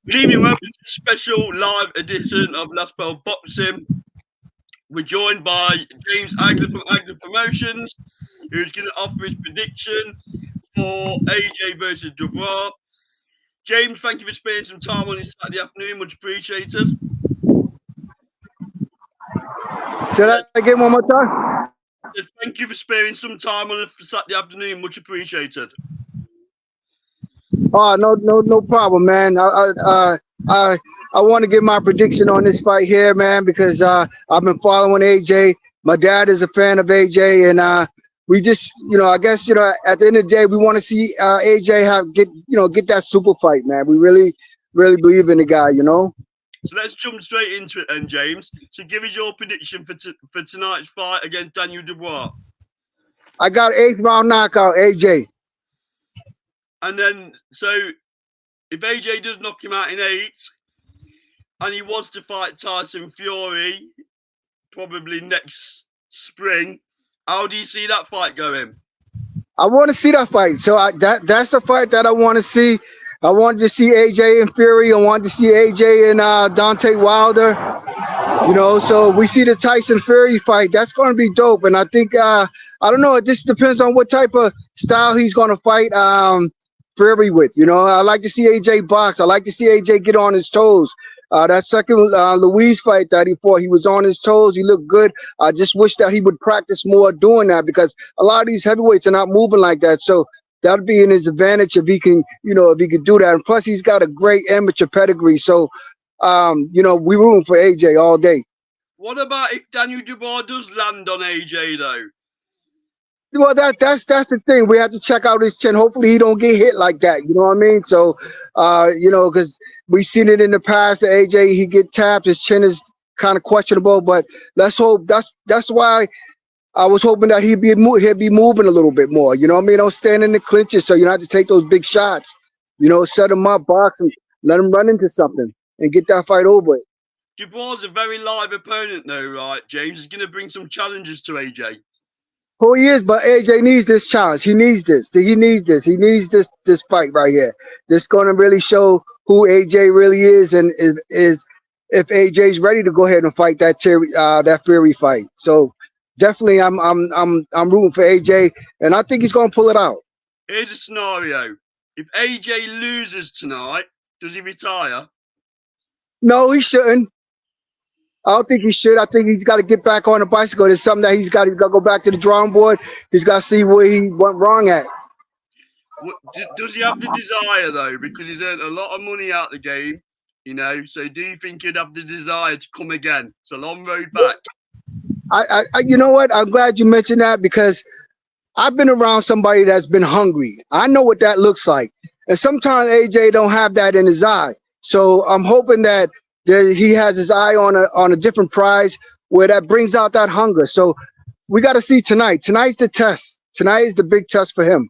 Good evening, welcome to a special live edition of Last Bell Boxing. We're joined by James Hagler from Hagler Promotions, who's going to offer his prediction for AJ versus Dubois. James, thank you for spending some time on this Saturday afternoon. Much appreciated. Say that again one more time. Thank you for sparing some time on a Saturday afternoon. Much appreciated. Oh, no problem, man. I want to give my prediction on this fight here, man, because I've been following AJ. My dad is a fan of AJ, and we just, I guess, at the end of the day, we want to see AJ get that super fight, man. We really believe in the guy, So let's jump straight into it then, James. So give us your prediction for tonight's fight against Daniel Dubois. I got 8th round knockout, AJ. And then, so if AJ does knock him out in 8, and he wants to fight Tyson Fury, probably next spring, how do you see that fight going? I want to see that fight. So that's a fight that I want to see. I wanted to see AJ and Fury. I wanted to see AJ and Deontay Wilder. So we see the Tyson Fury fight. That's going to be dope. And I think, I don't know, it just depends on what type of style he's going to fight Fury with. I like to see AJ box. I like to see AJ get on his toes. That second Louise fight that he fought, he was on his toes. He looked good. I just wish that he would practice more doing that, because a lot of these heavyweights are not moving like that. So that'd be in his advantage if he can, if he could do that. And plus, he's got a great amateur pedigree. So, we rooting for AJ all day. What about if Daniel Dubois does land on AJ though? Well, that's the thing. We have to check out his chin. Hopefully, he don't get hit like that. You know what I mean? So, because we've seen it in the past. AJ, he get tapped. His chin is kind of questionable. But let's hope. That's why I was hoping that he'd be moving a little bit more. You know what I mean? Don't stand in the clinches, so you don't have to take those big shots. Set him up, box him, let him run into something, and get that fight over with. Dubois is a very live opponent, though, right? James is going to bring some challenges to AJ. Who he is, but AJ needs this challenge. He needs this. He needs this fight right here. This is going to really show who AJ really is, and is if AJ's ready to go ahead and fight that Fury fight. So definitely, I'm rooting for AJ, and I think he's going to pull it out. Here's a scenario: if AJ loses tonight, does he retire? No, he shouldn't. I don't think he should. I think he's got to get back on the bicycle. There's something that he's got to go back to the drawing board. He's got to see where he went wrong at. Does he have the desire, though? Because he's earned a lot of money out the game, So do you think he'd have the desire to come again? It's a long road back. I you know what? I'm glad you mentioned that, because I've been around somebody that's been hungry. I know what that looks like. And sometimes AJ don't have that in his eye. So I'm hoping that he has his eye on a different prize where that brings out that hunger. So we got to see tonight. Tonight's the test. Tonight is the big test for him.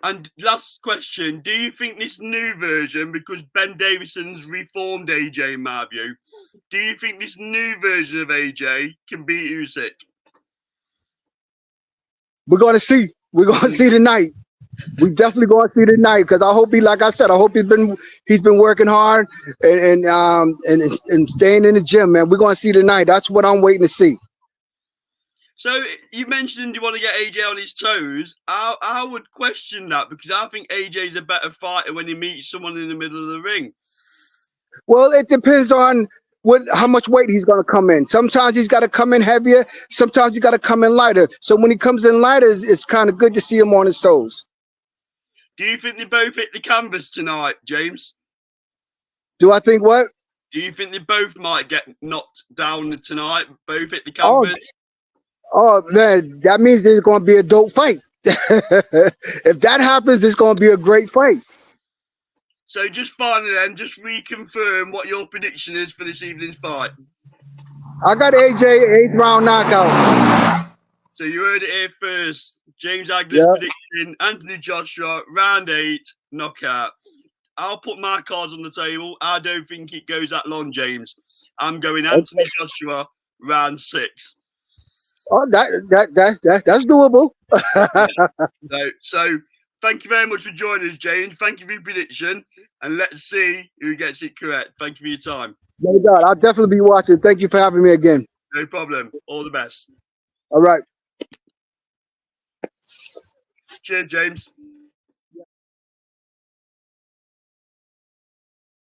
And last question, do you think this new version, because Ben Davison's reformed AJ in my view, do you think this new version of AJ can beat Usyk? We're going to see. We're going to see tonight. We definitely going to see tonight, because I hope like I said, I hope he's been working hard and staying in the gym, man. We're going to see tonight. That's what I'm waiting to see. So you mentioned you want to get AJ on his toes. I would question that, because I think AJ's a better fighter when he meets someone in the middle of the ring. Well, it depends on how much weight he's going to come in. Sometimes he's got to come in heavier. Sometimes he's got to come in lighter. So when he comes in lighter, it's kind of good to see him on his toes. Do you think they both hit the canvas tonight, James? Do I think what? Do you think they both might get knocked down tonight? Both hit the canvas? Oh man, that means it's going to be a dope fight. If that happens, it's going to be a great fight. So just finally then, just reconfirm what your prediction is for this evening's fight. I got AJ 8th round knockout. So you heard it here first. James Hagler predicting Anthony Joshua, round 8, knockout. I'll put my cards on the table. I don't think it goes that long, James. I'm going Anthony Joshua, round 6. Oh, that's doable. So thank you very much for joining us, James. Thank you for your prediction, and let's see who gets it correct. Thank you for your time. No doubt. I'll definitely be watching. Thank you for having me again. No problem. All the best. All right. Cheers, James.